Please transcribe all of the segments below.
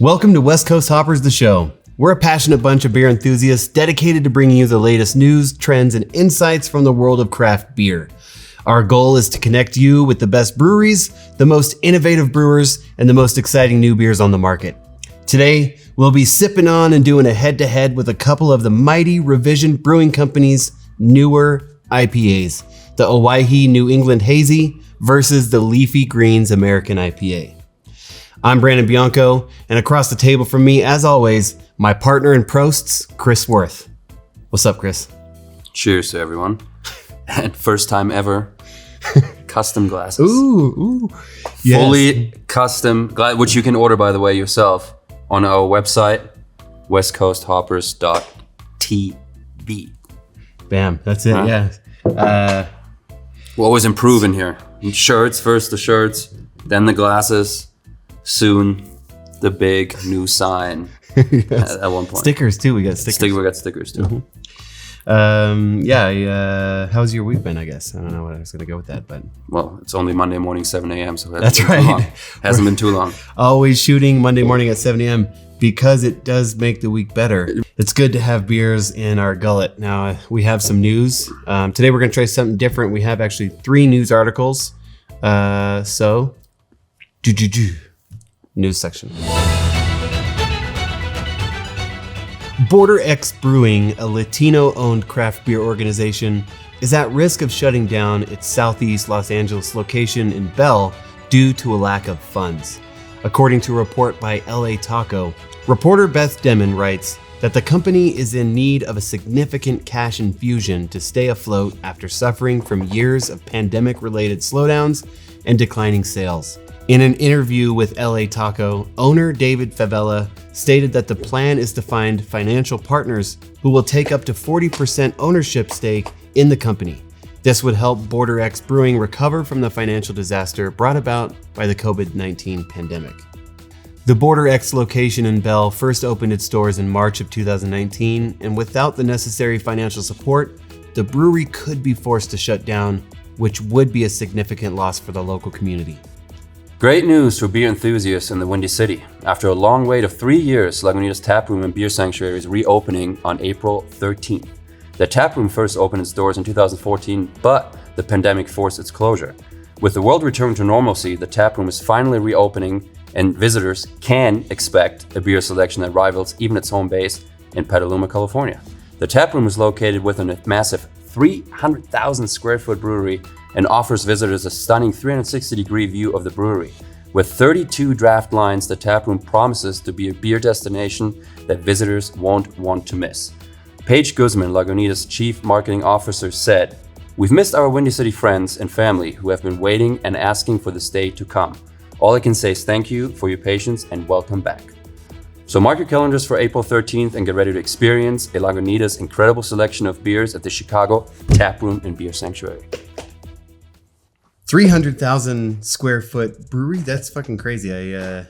Welcome to West Coast Hoppers, the show. We're a passionate bunch of beer enthusiasts dedicated to bringing you the latest news, trends, and insights from the world of craft beer. Our goal is to connect you with the best breweries, the most innovative brewers, and the most exciting new beers on the market. Today, we'll be sipping on and doing a head-to-head with a couple of the mighty Revision Brewing Company's newer IPAs, the Owyhee New England Hazy versus the Leafy Greens American IPA. I'm Brandon Bianco, and across the table from me, as always, my partner in prosts, Chris Worth. What's up, Chris? Cheers to everyone. And first time ever, custom glasses. Ooh, yes. Fully custom glass, which you can order, by the way, yourself on our website, westcoasthoppers.tv. Bam, that's it, yeah. We're always improving here. Shirts, first the shirts, then the glasses, soon the big new sign. Yes. At one point. Stickers too, we got stickers. We got stickers too. Mm-hmm. How's your week been, I guess? I don't know what I was gonna go with that, but. Well, it's only Monday morning, 7 a.m., so that's right. Hasn't been too long. Always shooting Monday morning at 7 a.m. because it does make the week better. It's good to have beers in our gullet. Now, we have some news. Today we're gonna try something different. We have actually 3 news articles. News section. Border X Brewing, a Latino-owned craft beer organization, is at risk of shutting down its southeast Los Angeles location in Bell due to a lack of funds. According to a report by LA Taco, reporter Beth Demon writes that the company is in need of a significant cash infusion to stay afloat after suffering from years of pandemic-related slowdowns and declining sales. In an interview with LA Taco, owner David Favela stated that the plan is to find financial partners who will take up to 40% ownership stake in the company. This would help Border X Brewing recover from the financial disaster brought about by the COVID-19 pandemic. The Border X location in Bell first opened its doors in March of 2019, and without the necessary financial support, the brewery could be forced to shut down, which would be a significant loss for the local community. Great news for beer enthusiasts in the Windy City. After a long wait of 3 years, Lagunitas Taproom and Beer Sanctuary is reopening on April 13th. The taproom first opened its doors in 2014, but the pandemic forced its closure. With the world returning to normalcy, the taproom is finally reopening, and visitors can expect a beer selection that rivals even its home base in Petaluma, California. The taproom is located within a massive 300,000 square foot brewery and offers visitors a stunning 360-degree view of the brewery. With 32 draft lines, the taproom promises to be a beer destination that visitors won't want to miss. Paige Guzman, Lagunitas Chief Marketing Officer, said, "We've missed our Windy City friends and family who have been waiting and asking for this day to come. All I can say is thank you for your patience and welcome back." So mark your calendars for April 13th and get ready to experience a Lagunitas incredible selection of beers at the Chicago Taproom and Beer Sanctuary. 300,000 square foot brewery? That's fucking crazy. I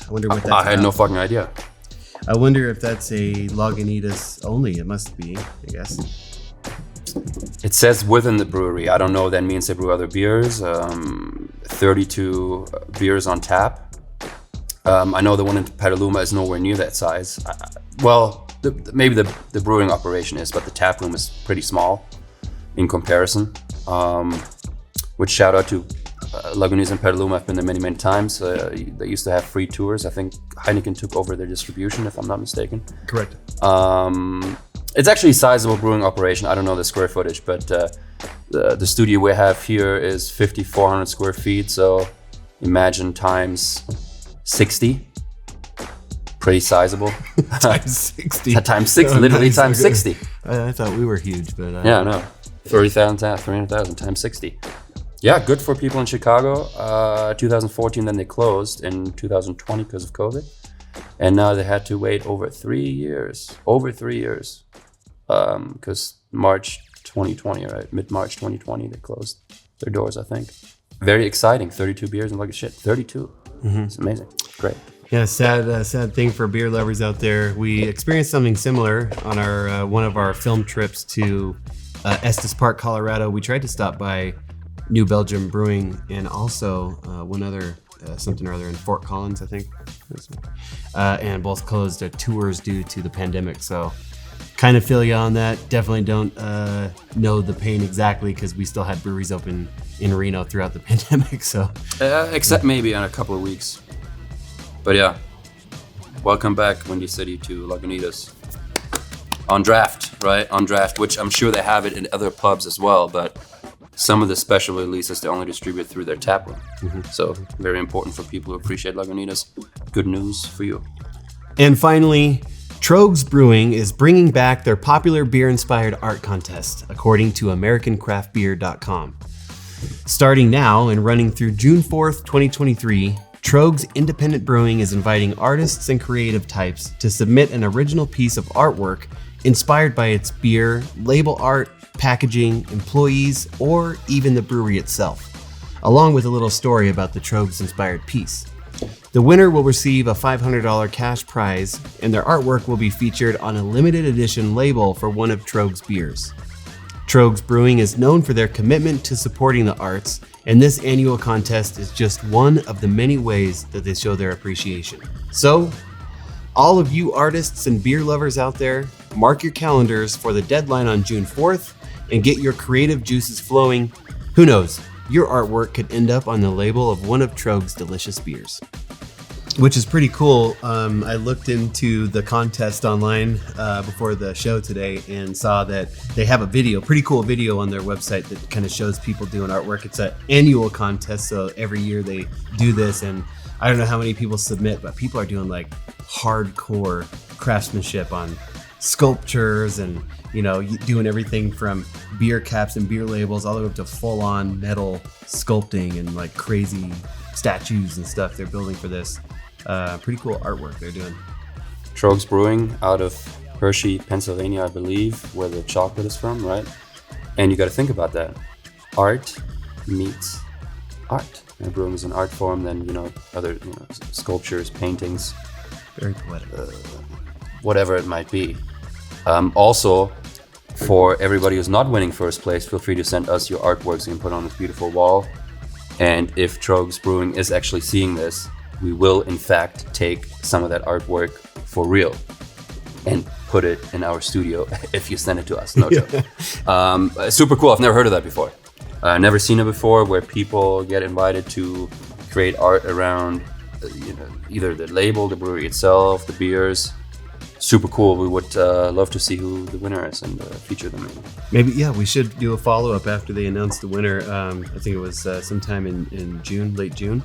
wonder what that's I had about. no fucking idea. I wonder if that's a Lagunitas only. It must be, I guess. It says within the brewery. I don't know if that means they brew other beers. 32 beers on tap. I know the one in Petaluma is nowhere near that size. Maybe the brewing operation is, but the tap room is pretty small in comparison. Which shout out to Lagunitas and Petaluma. I've been there many, many times. They used to have free tours. I think Heineken took over their distribution, if I'm not mistaken. Correct. It's actually a sizable brewing operation. I don't know the square footage, but the studio we have here is 5,400 square feet. So imagine times 60. Pretty sizable. Times 60. Times 60, literally nice. times 60. I thought we were huge, but... Yeah, no. 30,000, 300,000 times 60. Yeah, good for people in Chicago. 2014, then they closed in 2020 because of COVID. And now they had to wait over 3 years. Because March 2020, right? Mid-March 2020, they closed their doors, I think. Very exciting. 32 beers and look at shit. 32. Mm-hmm. It's amazing. Great. Yeah, sad thing for beer lovers out there. We experienced something similar on our one of our film trips to Estes Park, Colorado. We tried to stop by New Belgium Brewing and also one other something or other in Fort Collins, I think. And both closed their tours due to the pandemic. So kind of feel you on that. Definitely don't know the pain exactly because we still had breweries open in Reno throughout the pandemic. So except maybe in a couple of weeks. But yeah, welcome back, Windy City, to Lagunitas. On draft, right? On draft, which I'm sure they have it in other pubs as well, but some of the special releases they only distribute through their tap room. So very important for people who appreciate Lagunitas. Good news for you. And finally, Trogs Brewing is bringing back their popular beer-inspired art contest, according to AmericanCraftBeer.com. Starting now and running through June 4th, 2023, Trogs Independent Brewing is inviting artists and creative types to submit an original piece of artwork inspired by its beer, label art, packaging, employees, or even the brewery itself, along with a little story about the Trogs-inspired piece. The winner will receive a $500 cash prize, and their artwork will be featured on a limited edition label for one of Trogs beers. Trogs Brewing is known for their commitment to supporting the arts, and this annual contest is just one of the many ways that they show their appreciation. So, all of you artists and beer lovers out there, mark your calendars for the deadline on June 4th and get your creative juices flowing. Who knows, your artwork could end up on the label of one of Trogs' delicious beers. Which is pretty cool. I looked into the contest online before the show today and saw that they have a video, pretty cool video on their website that kind of shows people doing artwork. It's an annual contest, so every year they do this, and I don't know how many people submit, but people are doing like hardcore craftsmanship on sculptures and, you know, doing everything from beer caps and beer labels all the way up to full-on metal sculpting and like crazy statues and stuff they're building for this. Pretty cool artwork they're doing. Trogs Brewing out of Hershey, Pennsylvania, I believe, where the chocolate is from, right? And you got to think about that. Art meets art. And brewing is an art form, then, you know, other, you know, sculptures, paintings. Very poetic. Whatever it might be. Also, for everybody who's not winning first place, feel free to send us your artworks you can put on this beautiful wall. And if Trogs Brewing is actually seeing this, we will in fact take some of that artwork for real and put it in our studio if you send it to us. No joke. Super cool. I've never heard of that before. Never seen it before, where people get invited to create art around you know, either the label, the brewery itself, the beers. Super cool. We would love to see who the winner is and feature them. Maybe, yeah, we should do a follow-up after they announce the winner. I think it was sometime in June, late June.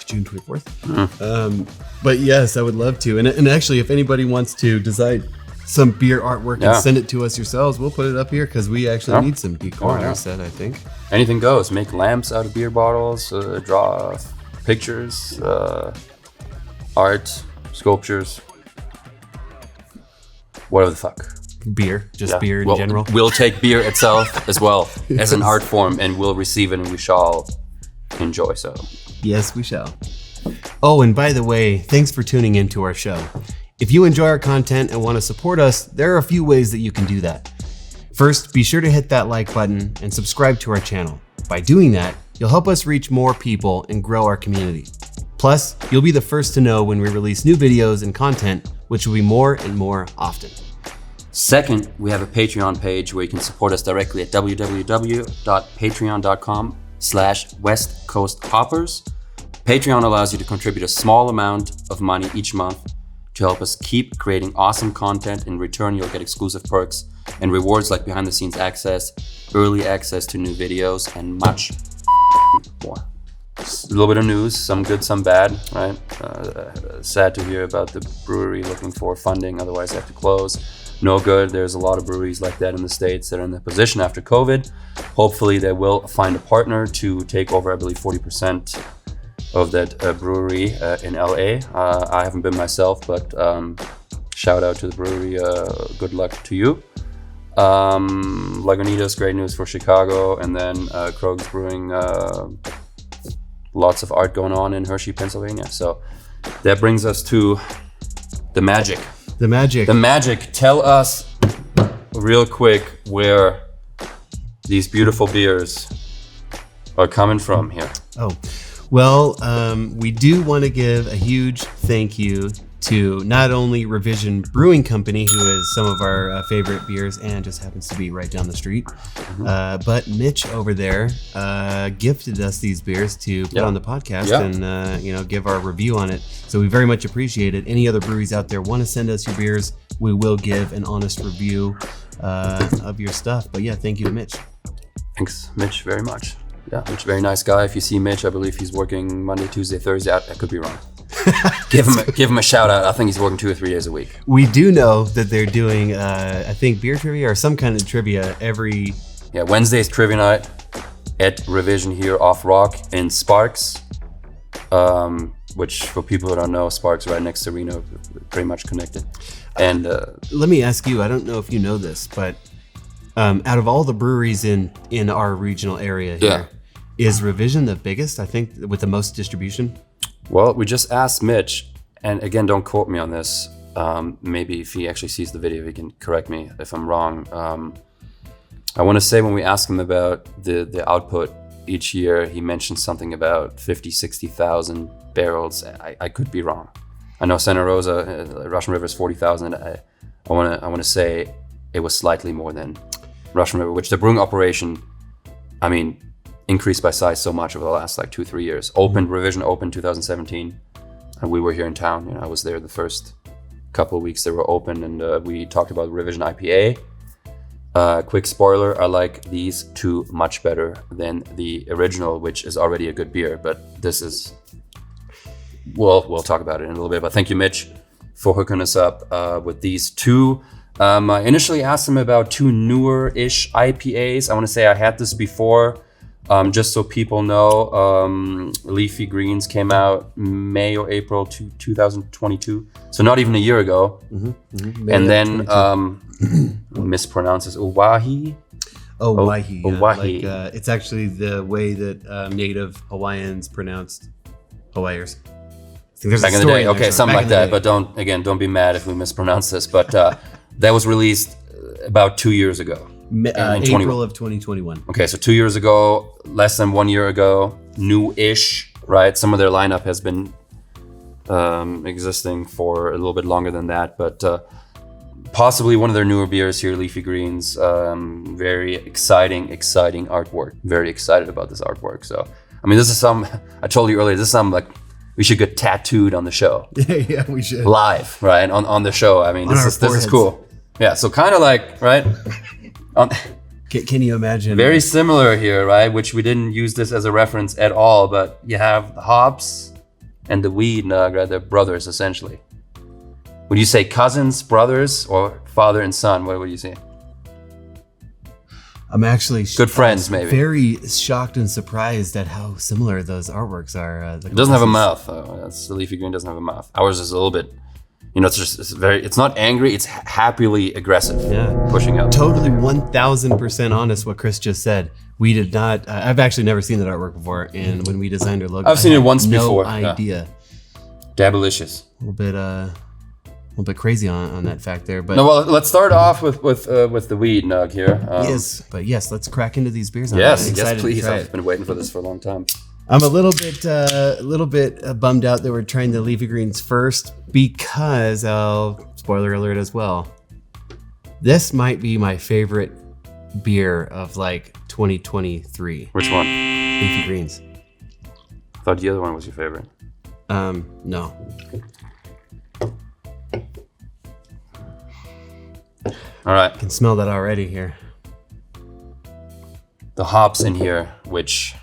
June 24th. But yes, I would love to. And actually, if anybody wants to design some beer artwork and send it to us yourselves, we'll put it up here because we actually need some decor on our set, I think. Anything goes. Make lamps out of beer bottles, draw pictures, art, sculptures, whatever the fuck. Beer, just beer in general. We'll take beer itself as well as an art form, and we'll receive it and we shall enjoy so. Yes, we shall. Oh, and by the way, thanks for tuning into our show. If you enjoy our content and want to support us, there are a few ways that you can do that. First, be sure to hit that like button and subscribe to our channel. By doing that, you'll help us reach more people and grow our community. Plus, you'll be the first to know when we release new videos and content, which will be more and more often. Second, we have a Patreon page where you can support us directly at www.patreon.com/West Coast Hoppers. Patreon allows you to contribute a small amount of money each month to help us keep creating awesome content. In return, you'll get exclusive perks and rewards like behind the scenes access, early access to new videos, and much more. A little bit of news, some good, some bad, right? Sad to hear about the brewery looking for funding, otherwise they have to close. No good. There's a lot of breweries like that in the States that are in the position after COVID. Hopefully they will find a partner to take over, I believe, 40% of that brewery in LA. I haven't been myself, but shout out to the brewery. Good luck to you. Lagunitas, great news for Chicago. And then Trogs Brewing, lots of art going on in Hershey, Pennsylvania. So that brings us to the magic. The magic. The magic. Tell us real quick where these beautiful beers are coming from here. Oh, Well, we do want to give a huge thank you to not only Revision Brewing Company, who is some of our favorite beers and just happens to be right down the street, but Mitch over there gifted us these beers to put on the podcast and give our review on it. So we very much appreciate it. Any other breweries out there want to send us your beers, we will give an honest review of your stuff. But yeah, thank you to Mitch. Thanks, Mitch, very much. Yeah, Mitch, very nice guy. If you see Mitch, I believe he's working Monday, Tuesday, Thursday. I could be wrong. Give him a shout out. I think he's working 2 or 3 days a week. We do know that they're doing, I think, beer trivia or some kind of trivia every. Yeah, Wednesday's trivia night at Revision here off Rock in Sparks, which for people who don't know, Sparks right next to Reno, pretty much connected. And let me ask you, I don't know if you know this, but out of all the breweries in our regional area here, is Revision the biggest, I think, with the most distribution? Well, we just asked Mitch, and again, don't quote me on this. Maybe if he actually sees the video, he can correct me if I'm wrong. I want to say when we asked him about the output each year, he mentioned something about 50, 60,000 barrels. I could be wrong. I know Santa Rosa, Russian River is 40,000. I want to say it was slightly more than Russian River, which the brewing operation, I mean, increased by size so much over the last 2-3 years. Revision opened 2017, and we were here in town. I was there the first couple of weeks they were open, and we talked about Revision IPA. Quick spoiler, I like these two much better than the original, which is already a good beer, but this is, we'll talk about it in a little bit. But thank you, Mitch, for hooking us up with these two. I initially asked him about 2 newer-ish IPAs. I want to say I had this before. Just so people know, Leafy Greens came out May or April 2022, so not even a year ago. And then mispronounces Owyhee. Owyhee. Owyhee. It's actually the way that native Hawaiians pronounced Hawaiians. Back in the day, okay, something like that. But don't be mad if we mispronounce this. But that was released about 2 years ago. April of 2021. Okay, so 2 years ago, less than 1 year ago, new-ish, right? Some of their lineup has been existing for a little bit longer than that, but possibly one of their newer beers here, Leafy Greens. Very exciting artwork. Very excited about this artwork. So, I mean, this is I told you earlier, this is something we should get tattooed on the show. Yeah, we should. Live, right? On the show. I mean, this is cool. Yeah, so kind of right? Can you imagine? Very similar here, right? Which we didn't use this as a reference at all, but you have the hops and the weed, right? They're brothers, essentially. Would you say cousins, brothers, or father and son? What would you say? I'm actually good friends, maybe. Very shocked and surprised at how similar those artworks are. It doesn't have a mouth. The Leafy Green doesn't have a mouth. Ours is a little bit. It's not angry, it's happily aggressive. Yeah. Pushing out. Totally 1000% honest what Chris just said. We did not, I've actually never seen that artwork before, and when we designed our logo, I've seen it once before. No idea. Dabblicious. A little bit crazy on that fact there, but. No, well, let's start off with the weed, Nug, here. Yes, let's crack into these beers. Yes, please. I've been waiting for this for a long time. I'm a little bit bummed out that we're trying the Leafy Greens first because, spoiler alert as well, this might be my favorite beer of 2023. Which one? Leafy Greens. I thought the other one was your favorite. No. All right. I can smell that already here. The hops in here, which...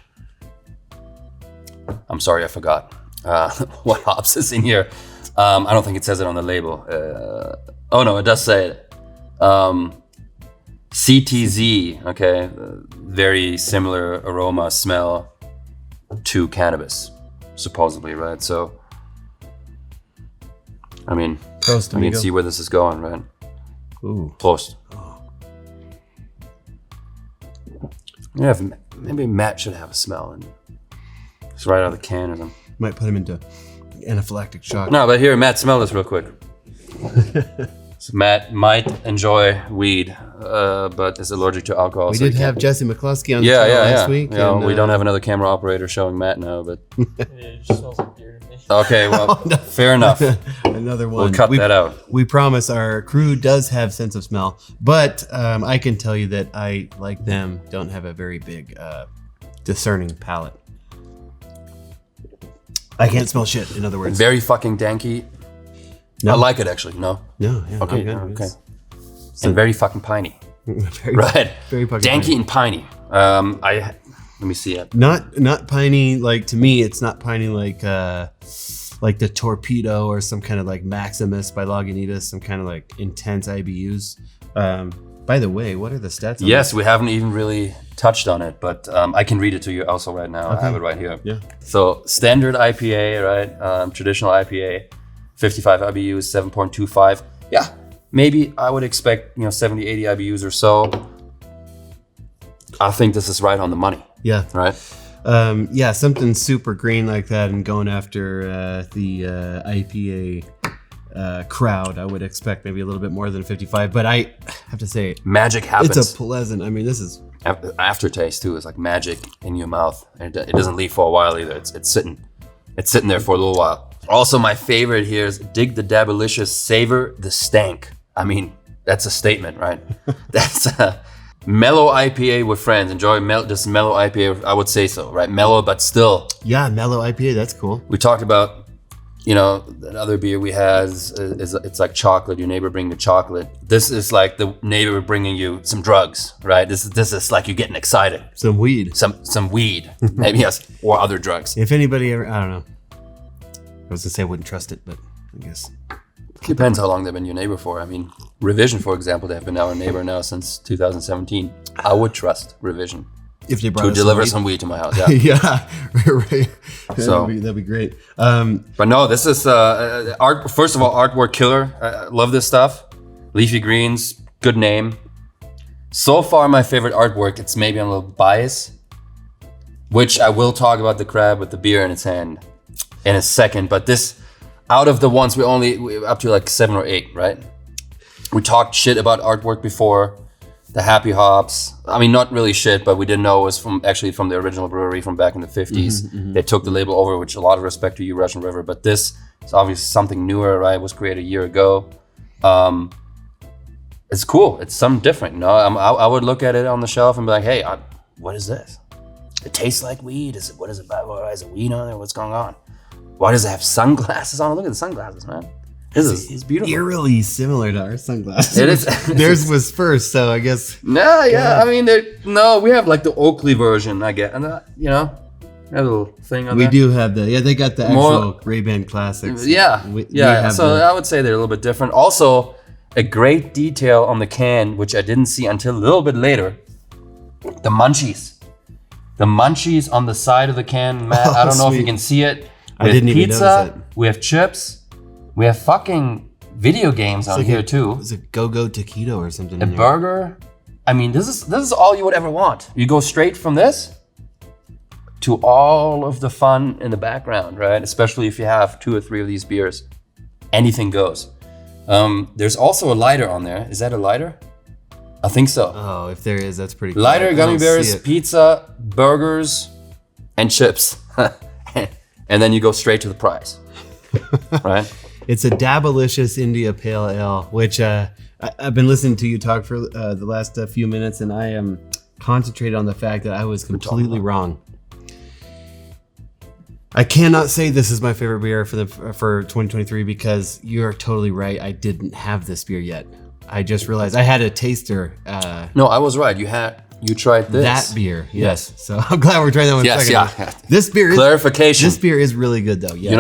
I'm sorry, I forgot what hops is in here. I don't think it says it on the label. Oh no, it does say it. CTZ, okay, very similar aroma, smell to cannabis, supposedly, right? So, I mean, Prost, I can see where this is going, right? Ooh. Prost. Yeah, maybe Matt should have a smell and it's right out of the can or something. Might put him into anaphylactic shock. No, but here, Matt, smell this real quick. So Matt might enjoy weed, but is allergic to alcohol. We so did he have can't- Jesse McCluskey on the show last week. Yeah, and, we don't have another camera operator showing Matt now, but It just smells like beer to me. okay, well, fair enough. Another one. We'll cut that out. We promise our crew does have sense of smell, but I can tell you that I, like them, don't have a very big discerning palate. I can't smell shit, in other words. Very fucking danky. No. I like it actually. No. No, yeah, Okay. I'm good. Okay. And very fucking piney. Very, Right. very fucking danky piney. and piney. Let me see it. Not piney, like, to me, it's not piney like the Torpedo or some kind of like Maximus by Lagunitas, some kind of like intense IBUs. By the way, what are the stats on Yes, we haven't even really touched on it, but I can read it to you also right now. I have it right here. Yeah. So standard IPA, right? Traditional IPA, 55 IBUs, 7.25. Yeah, maybe I would expect 70, 80 IBUs or so. I think this is right on the money, Yeah. right? Yeah, something super green like that, and going after the IPA crowd, I would expect maybe a little bit more than 55. But I have to say, Magic happens. it's a pleasant. I mean, this is Aftertaste too is like magic in your mouth. It doesn't leave for a while either. It's sitting there for a little while. Also, my favorite here is dig the dabalicious, savor the stank. I mean, that's a statement, right? That's a mellow IPA with friends. Enjoy this mellow IPA. I would say so, right? Mellow, but still. yeah, mellow IPA. That's cool. We talked about, another beer we had is it's like chocolate. Your neighbor bring the chocolate. This is like the neighbor bringing you some drugs, right? This is like you're getting excited. Some weed. Some weed, maybe yes, or other drugs. If anybody ever, I don't know. I was gonna say I wouldn't trust it, but I guess. Depends how long they've been your neighbor for. I mean, Revision, for example, they have been our neighbor now since 2017. I would trust Revision If they brought to us deliver weed. some weed to my house. Yeah. yeah, right. So- That'd be great. But no, this is art. First of all, artwork killer. I love this stuff. Leafy Greens, good name. So far, my favorite artwork. It's maybe a little bias, which I will talk about the crab with the beer in its hand in a second. But this, out of the ones, we up to like 7 or 8, right? We talked shit about artwork before. The Happy Hops. I mean, not really shit, but we didn't know it was from the original brewery from back in the 50s. They took the label over, which a lot of respect to you, Russian River. But this is obviously something newer, right? It was created a year ago. It's cool. It's something different. I would look at it on the shelf and be like, hey, what is this? It tastes like weed. What is it? Why is it weed on there? What's going on? Why does it have sunglasses on it? Look at the sunglasses, man. This is beautiful. Eerily similar to our sunglasses. It is. Theirs was first, so I guess. No, yeah. I mean, we have like the Oakley version, I get, and that a little thing on We there. do have they got the More- actual Ray-Ban classics. Yeah, We yeah. have So the- I would say they're a little bit different. Also, a great detail on the can, which I didn't see until a little bit later. The munchies. The munchies on the side of the can, Matt. I don't know if you sweet. can see it. I We have didn't even pizza. notice it. We have chips. We have fucking video games on It's like here too. It's a go-go taquito or something. A in there. burger. I mean, this is all you would ever want. You go straight from this to all of the fun in the background, right? Especially if you have 2 or 3 of these beers. Anything goes. There's also a lighter on there. Is that a lighter? I think so. Oh, if there is, that's pretty cool. Lighter, I gummy don't see bears, it. pizza, burgers, and chips. And then you go straight to the prize. Right? It's a Dabalicious India Pale Ale, which I've been listening to you talk for the last few minutes, and I am concentrated on the fact that I was completely wrong. I cannot say this is my favorite beer for 2023 because you're totally right. I didn't have this beer yet. I just realized I had a taster. No, I was right. You tried this. That beer, yes. So I'm glad we're trying that one. Yes, second. yeah. This beer. Clarification. This beer is really good though. Yes.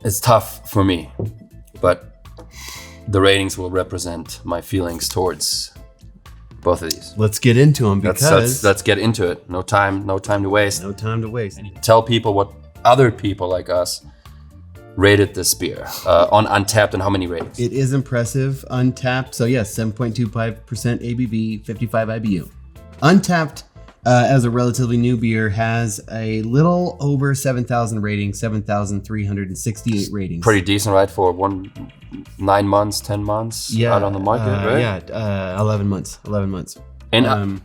It's tough for me, but the ratings will represent my feelings towards both of these. Let's get into them because Let's get into it. No time to waste. no time to waste. Tell people what other people like us rated this beer on Untapped and how many ratings. It is impressive. Untapped, so yes, 7.25% ABV, 55 IBU. Untapped as a relatively new beer, has a little over 7,000 ratings, 7,368 ratings. Pretty decent, right? For 9 months, 10 months out on the market, right? Yeah, 11 months. 11 months. And I'm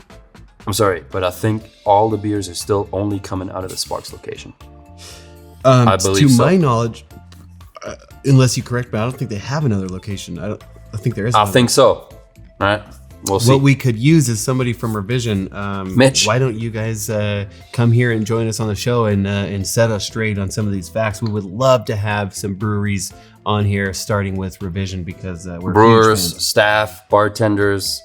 sorry, but I think all the beers are still only coming out of the Sparks location. I believe to so. my knowledge, unless you correct me, I don't think they have another location. I think there is. I think so. Right? We'll see. What we could use is somebody from Revision. Mitch. Why don't you guys come here and join us on the show and set us straight on some of these facts? We would love to have some breweries on here, starting with Revision, because we're brewers, huge fans. staff, bartenders,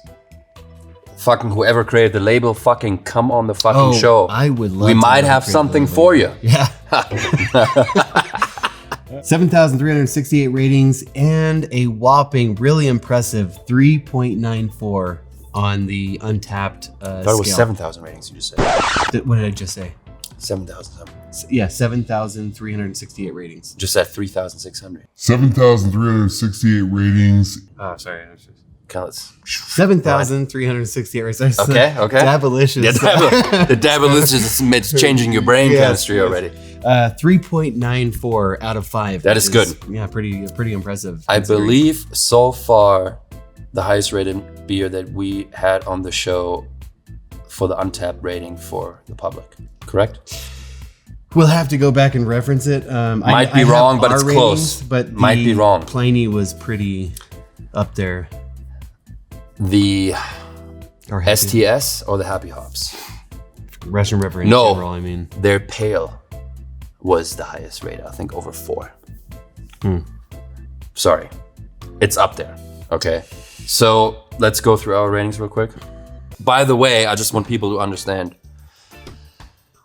fucking whoever created the label, fucking come on the fucking show. I would love. We to might know have who created something the for label. you. Yeah. 7,368 ratings and a whopping, really impressive 3.94 on the Untapped I thought it was scale. 7,000 ratings. You just said What did I just say? 7,000. Yeah, 7,368 ratings. Just said 3,600. 7,368 ratings. Oh, sorry. Okay, let's. 7,368 ratings. Okay. Dabalicious. The devil is just changing your brain chemistry already. 3.94 out of 5. That is good. Yeah, pretty impressive. I believe so far the highest rated beer that we had on the show for the Untapped rating for the public. Correct? We'll have to go back and reference it. Might be wrong, but it's close. But Might be wrong. Pliny was pretty up there. The Or happy. STS or the Happy Hops? Russian River in No. general, I mean. Their pale was the highest rated, I think over 4. Sorry. It's up there. Okay. So let's go through our ratings real quick. By the way, I just want people to understand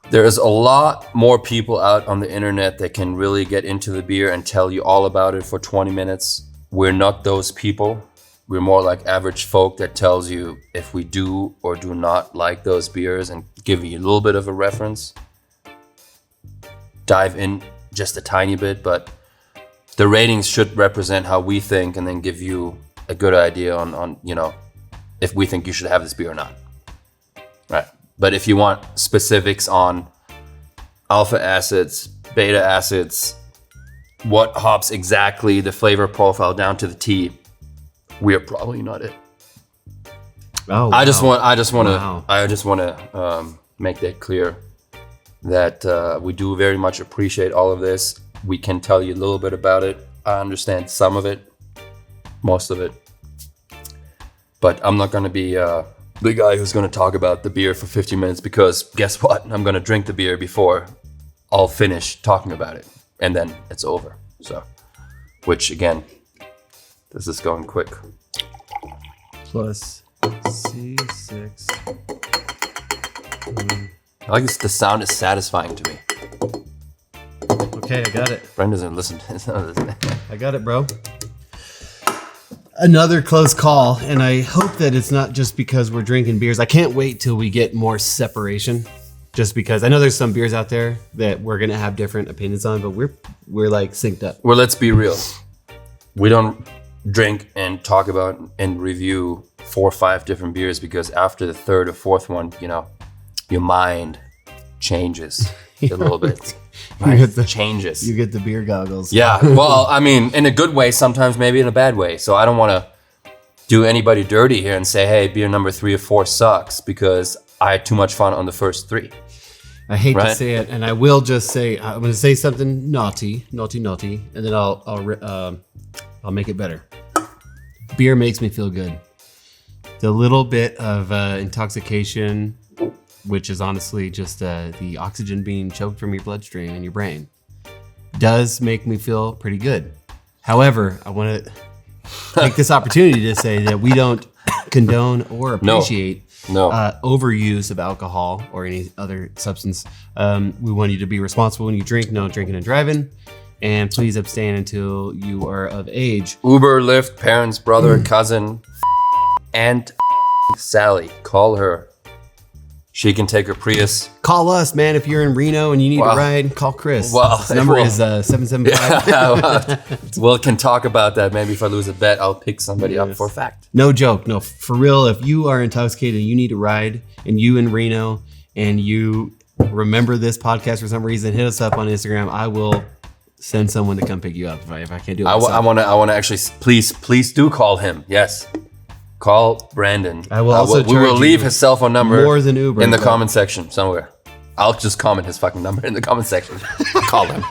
there is a lot more people out on the internet that can really get into the beer and tell you all about it for 20 minutes. We're not those people. We're more like average folk that tells you if we do or do not like those beers and give you a little bit of a reference. Dive in just a tiny bit, but the ratings should represent how we think and then give you a good idea on if we think you should have this beer or not. Right. But if you want specifics on alpha acids, beta acids, what hops exactly, the flavor profile down to the T, we are probably not it. Oh, wow. I just want Wow. to make that clear that we do very much appreciate all of this. We can tell you a little bit about it. I understand some of it, most of it, but I'm not going to be the guy who's going to talk about the beer for 50 minutes because guess what? I'm going to drink the beer before I'll finish talking about it, and then it's over. So, which again, this is going quick. Plus C6. I like this. The sound is satisfying to me. Okay, I got it. Brent doesn't listen. I got it, bro. Another close call, and I hope that it's not just because we're drinking beers. I can't wait till we get more separation, just because I know there's some beers out there that we're gonna have different opinions on, but we're like synced up. Well, let's be real. We don't drink and talk about and review 4 or 5 different beers because after the 3rd or 4th one, your mind changes a little bit. Right? Changes. You get the beer goggles. Yeah, well, I mean, in a good way, sometimes maybe in a bad way. So I don't want to do anybody dirty here and say, hey, beer number 3 or 4 sucks because I had too much fun on the first 3. I hate to Right? say it, and I will just say I'm going to say something naughty, and then I'll make it better. Beer makes me feel good. The little bit of intoxication, which is honestly just the oxygen being choked from your bloodstream and your brain, does make me feel pretty good. However, I want to take this opportunity to say that we don't condone or appreciate overuse of alcohol or any other substance. We want you to be responsible when you drink, no drinking and driving, and please abstain until you are of age. Uber, Lyft, parents, brother, cousin, Aunt Sally. Call her. She can take her Prius. Call us, man, if you're in Reno and you need a ride. Call Chris. Well, his number is 775. Well, can talk about that. Maybe if I lose a bet, I'll pick somebody up for a fact. No joke. No, for real. If you are intoxicated and you need a ride and you in Reno and you remember this podcast for some reason, hit us up on Instagram. I will send someone to come pick you up if I can't do it myself. I want to actually, please do call him. Yes. Call Brandon. I will also we will leave his cell phone number more than Uber in the comment section somewhere. I'll just comment his fucking number in the comment section. Call him.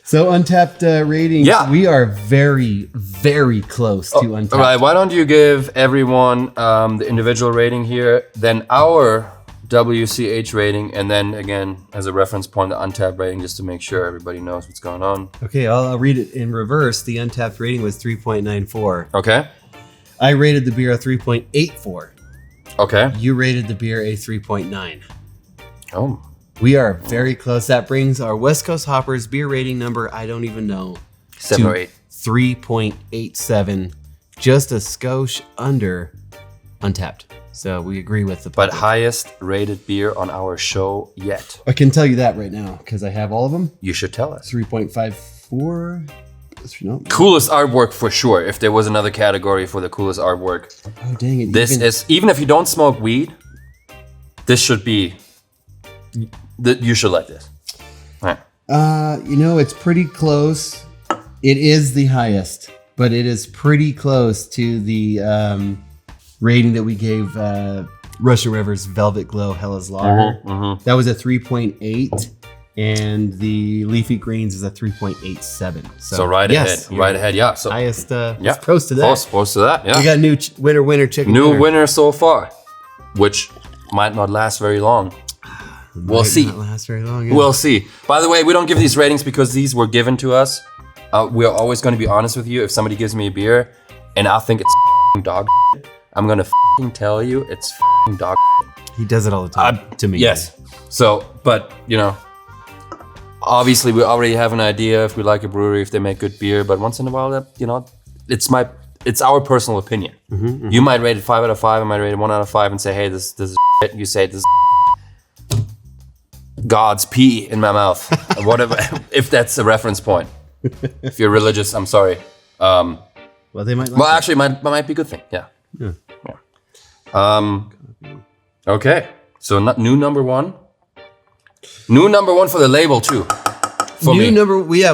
So Untapped ratings, we are very, very close to Untapped. All right, why don't you give everyone the individual rating here, then our WCH rating, and then again, as a reference point, the Untapped rating, just to make sure everybody knows what's going on. Okay, I'll read it in reverse. The Untapped rating was 3.94. Okay. I rated the beer a 3.84. Okay. You rated the beer a 3.9. Oh. We are very close. That brings our West Coast Hoppers beer rating number, I don't even know, 7 or 8. 3.87. Just a skosh under Untapped. So we agree with the But public. highest rated beer on our show yet. I can tell you that right now because I have all of them. You should tell us. 3.54. No. Coolest artwork for sure. If there was another category for the coolest artwork, Oh, dang it. this is, even if you don't smoke weed, this should be, you should like this. All right. It's pretty close. It is the highest, but it is pretty close to the rating that we gave Russian River's Velvet Glow Hellas Lager. That was a 3.8, and the Leafy Greens is a 3.87. So right ahead, right ahead, yeah. So highest, close to that. Close to that, yeah. We got new winner chicken New dinner. winner so far, which might not last very long. We'll see. Not last very long. Yeah. We'll see. By the way, we don't give these ratings because these were given to us. We're always going to be honest with you. If somebody gives me a beer and I think it's dog shit, I'm going to tell you it's dog shit. He does it all the time to me. Yes. So, but, obviously we already have an idea if we like a brewery, if they make good beer, but once in a while, it's our personal opinion. You might rate it 5 out of 5, I might rate it 1 out of 5 and say, hey, this is shit. You say this is God's pee in my mouth, whatever, if that's a reference point. If you're religious, I'm sorry. Well, they might. Well, actually, might be a good thing. Yeah. Okay. So new number one. New number one for the label too. For me.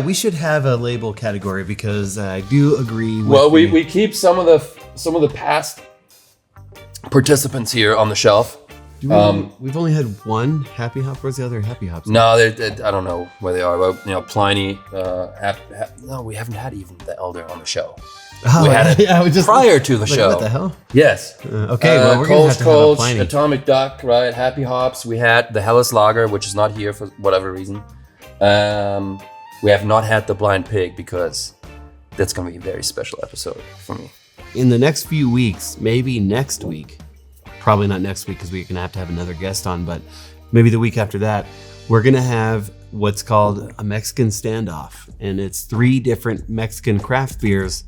We should have a label category because I do agree with Well, we keep some of the past participants here on the shelf. We've only had one Happy Hop. Where's the other Happy Hops? No, I don't know where they are. But Pliny. No, we haven't had even the Elder on the show. We had it I was just prior to the show. What the hell? Yes. Okay, well, we're gonna have to have a Pliny. Atomic Duck, right? Happy Hops. We had the Hellas Lager, which is not here for whatever reason. We have not had the Blind Pig because that's going to be a very special episode for me. In the next few weeks, maybe next week, probably not next week because we're going to have another guest on, but maybe the week after that, we're going to have what's called a Mexican standoff. And it's 3 different Mexican craft beers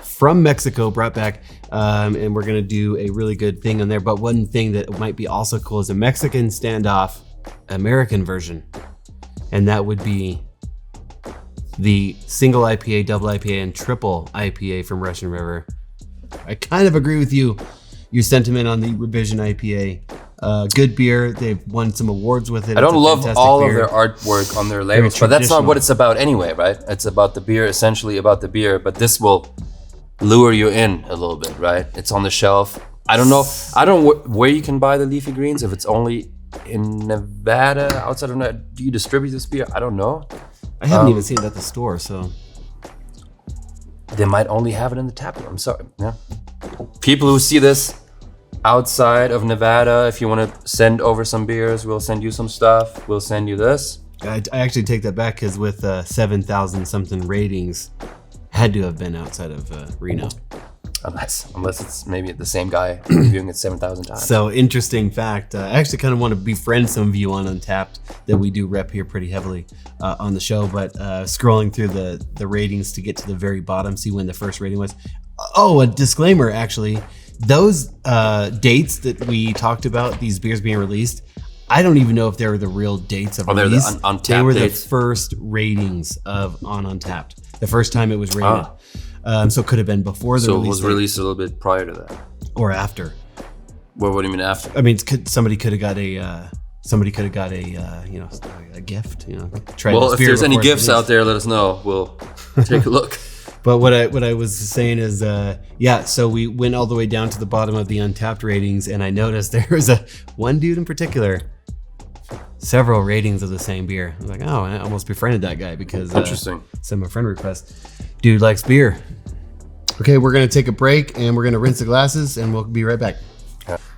from Mexico brought back. And we're going to do a really good thing on there. But one thing that might be also cool is a Mexican standoff American version. And that would be the single IPA, double IPA, and triple IPA from Russian River. I kind of agree with your sentiment on the Revision IPA. Good beer. They've won some awards with it. I don't love all beer. of their artwork on their labels, but that's not what it's about anyway, right? It's about the beer, essentially about the beer, but this will lure you in a little bit, right? It's on the shelf. I don't know where you can buy the Leafy Greens, if it's only in Nevada, outside of Nevada. Do you distribute this beer? I don't know. I haven't even seen it at the store, so. They might only have it in the tap room. I'm sorry. Yeah. People who see this outside of Nevada, if you want to send over some beers, we'll send you some stuff. We'll send you this. I actually take that back because with 7,000 something ratings, had to have been outside of Reno. Unless it's maybe the same guy reviewing it 7,000 times. So interesting fact. I actually kind of want to befriend some of you on Untapped that we do rep here pretty heavily on the show. But scrolling through the ratings to get to the very bottom, see when the first rating was. Oh, a disclaimer actually. Those dates that we talked about, these beers being released, I don't even know if they were the real dates of release. They're the Untapped They were dates. the first ratings on Untapped. The first time it was rated. So it could have been before the release. So it was released a little bit prior to that. Or after. What do you mean after? I mean, somebody could have got a a gift. Try Well, this if beer there's any before it gifts out released. there, let us know. We'll take a look. But what I was saying is, so we went all the way down to the bottom of the Untapped ratings, and I noticed there was one dude in particular, several ratings of the same beer. I was like, oh, I almost befriended that guy because Interesting. sent my friend request. Dude likes beer. Okay, we're gonna take a break and we're gonna rinse the glasses, and we'll be right back.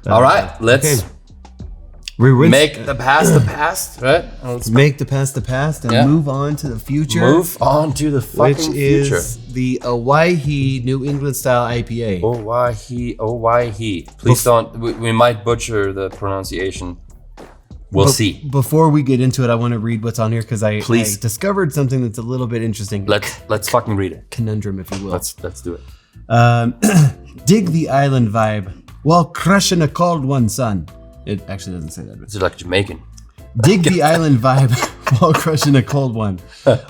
All right, let's make the past, right? Let's make the past and move on to the future. Move on to the fucking which future. is the Owyhee New England style IPA. Owyhee. Please don't. We might butcher the pronunciation. We'll see. Before we get into it, I want to read what's on here because I discovered something that's a little bit interesting. Let's fucking read it. Conundrum, if you will. Let's do it. Dig the island vibe while crushing a cold one, son. It actually doesn't say that. It's like Jamaican. Dig the island vibe while crushing a cold one.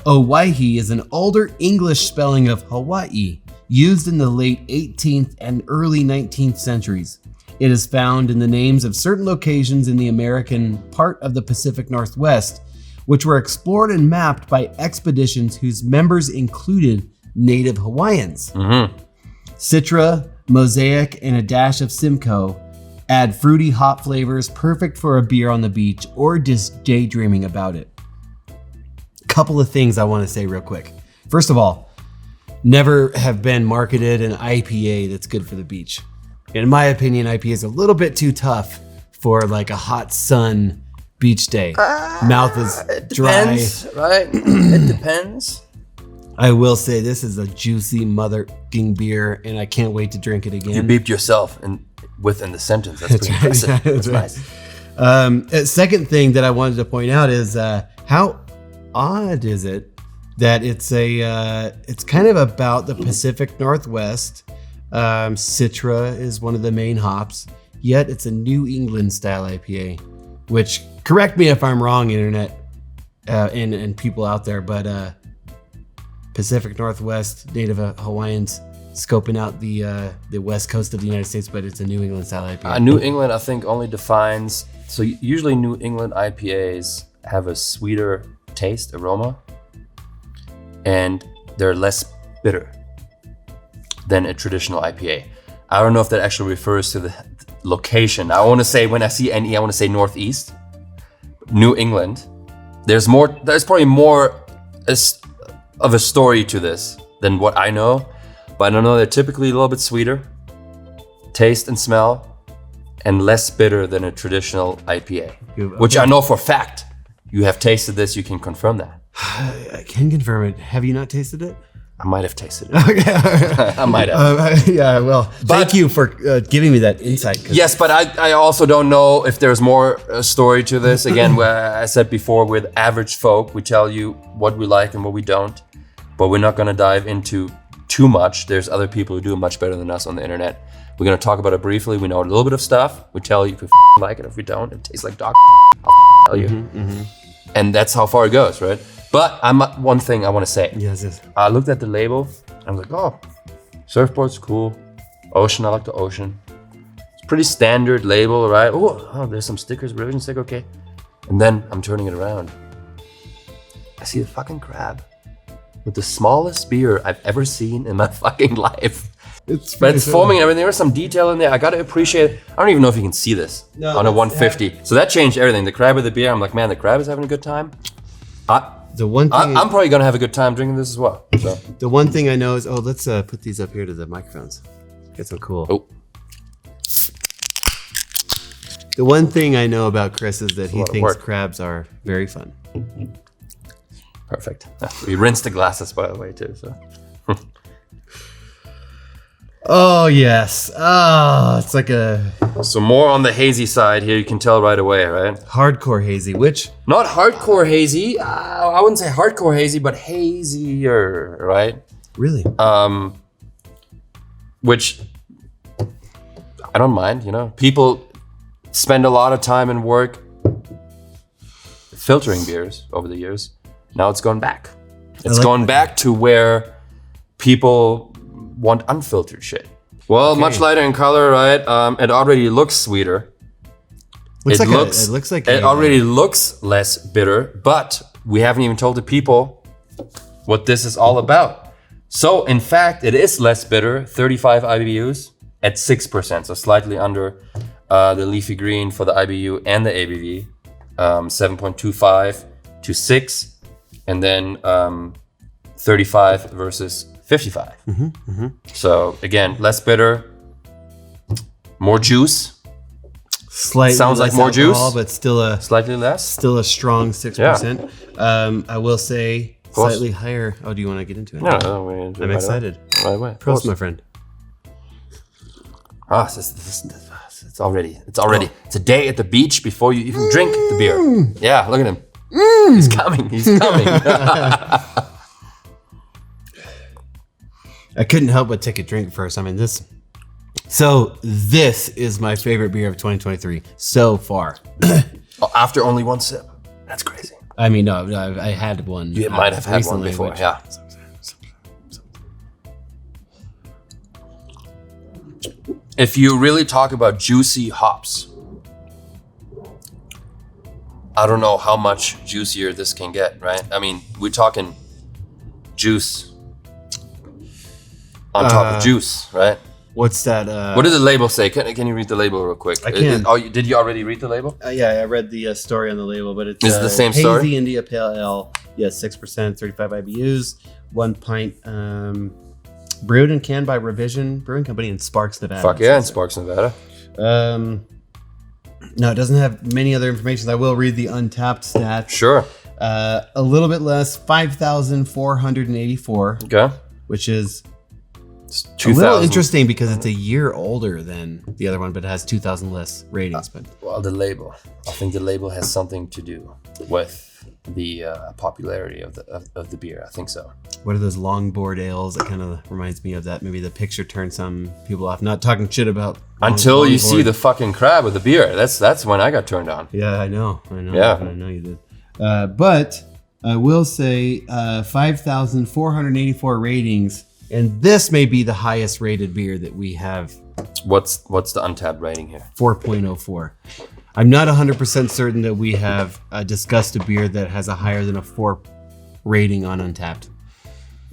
Owyhee is an older English spelling of Hawaii, used in the late 18th and early 19th centuries. It is found in the names of certain locations in the American part of the Pacific Northwest, which were explored and mapped by expeditions whose members included native Hawaiians. Citra, Mosaic, and a dash of Simcoe add fruity hop flavors perfect for a beer on the beach or just daydreaming about it. Couple of things I want to say real quick. First of all, never have been marketed an IPA that's good for the beach. In my opinion, IPA is a little bit too tough for like a hot sun beach day. Mouth is dry. Depends, right? It depends. I will say this is a juicy motherfucking beer, and I can't wait to drink it again. You beeped yourself within the sentence. That's pretty impressive. That's nice. Second thing that I wanted to point out is how odd is it that it's kind of about the Pacific Northwest. Citra is one of the main hops, yet it's a New England style IPA, which, correct me if I'm wrong, internet and people out there, but Pacific Northwest native Hawaiians scoping out the west coast of the United States, but it's a New England style IPA. New England, I think, only defines, so usually New England IPAs have a sweeter taste, aroma, and they're less bitter than a traditional IPA. I don't know if that actually refers to the location. I want to say, when I see NE, I want to say Northeast. New England. There's probably more of a story to this than what I know, but I know they're typically a little bit sweeter, taste and smell, and less bitter than a traditional IPA, which I know for a fact. You have tasted this, you can confirm that. I can confirm it. Have you not tasted it? I might have tasted it. Okay. I might have. Thank you for giving me that insight. Yes, but I also don't know if there's more story to this. Again, where I said before, with average folk, we tell you what we like and what we don't, but we're not going to dive into too much. There's other people who do it much better than us on the internet. We're going to talk about it briefly. We know a little bit of stuff. We tell you if we like it. If we don't, it tastes like dog. I'll tell you. And that's how far it goes, right? But one thing I want to say. Yes. I looked at the label. I was like, oh, surfboard's cool. Ocean, I like the ocean. It's pretty standard label, right? Oh, there's some stickers, revision sticker, okay. And then I'm turning it around. I see the fucking crab with the smallest beer I've ever seen in my fucking life. It's foaming and everything. There's some detail in there. I gotta appreciate it. I don't even know if you can see this on a 150. So that changed everything. The crab with the beer, I'm like, man, the crab is having a good time. The one thing I'm probably gonna have a good time drinking this as well. So. The one thing I know is, let's put these up here to the microphones. Get some cool. Oh. The one thing I know about Chris is that he thinks crabs are very fun. Perfect. We rinsed the glasses, by the way, too. So. Oh yes. It's like So more on the hazy side here. You can tell right away, right? Hardcore hazy, which not hardcore hazy. I wouldn't say hardcore hazy, but hazier, right? Really? Which I don't mind. You know, people spend a lot of time and work filtering beers over the years. Now it's going back. It's going back to where people want unfiltered shit. Well, Okay. much lighter in color, right? It already looks sweeter. It It already looks less bitter, but we haven't even told the people what this is all about. So, in fact, it is less bitter, 35 IBUs at 6%, so slightly under the Leafy Green for the IBU and the ABV, 7.25 to 6, and then 35 versus 55. So, again, less bitter, more juice. Slightly Sounds like less more alcohol, juice. but still Slightly less. a strong 6%. I will say course. slightly higher. Oh, do you want to get into it? No, we're into it I'm right excited. away. Right away. Prost, my friend. It's already. It's a day at the beach before you even drink the beer. Yeah, look at him. He's coming. I couldn't help but take a drink first. I mean, this is my favorite beer of 2023 so far. After only one sip. That's crazy. I mean, no, I had one. You might have had one recently, before, which- yeah. If you really talk about juicy hops, I don't know how much juicier this can get, right? I mean, we're talking juice on top of juice, right? What's that? What does the label say? Can you read the label real quick? I can. Did you already read the label? Yeah, I read the story on the label, but it's Is it the same Hazy story? India Pale Ale. Yes, 6%, 35 IBUs, 1 pint. Brewed and canned by Revision Brewing Company in Sparks, Nevada. Fuck yeah, in Sparks, Nevada. No, it doesn't have many other information. I will read the untapped stats. Sure. A little bit less, 5,484, Okay. which is It's a 2,000. little interesting because it's a year older than the other one, but it has 2,000 less ratings. But Well, the label. I think the label has something to do with the popularity of the beer. I think so. what are those longboard ales? It kind of reminds me of that. Maybe the picture turned some people off. Not talking shit about Until you longboard. see the fucking crab with the beer. That's when I got turned on. Yeah, I know. Yeah. I know you did. But I will say 5,484 ratings, and this may be the highest rated beer that we have. What's the untapped rating here? 4.04. I'm not 100% certain that we have discussed a beer that has a higher than a 4 rating on Untapped.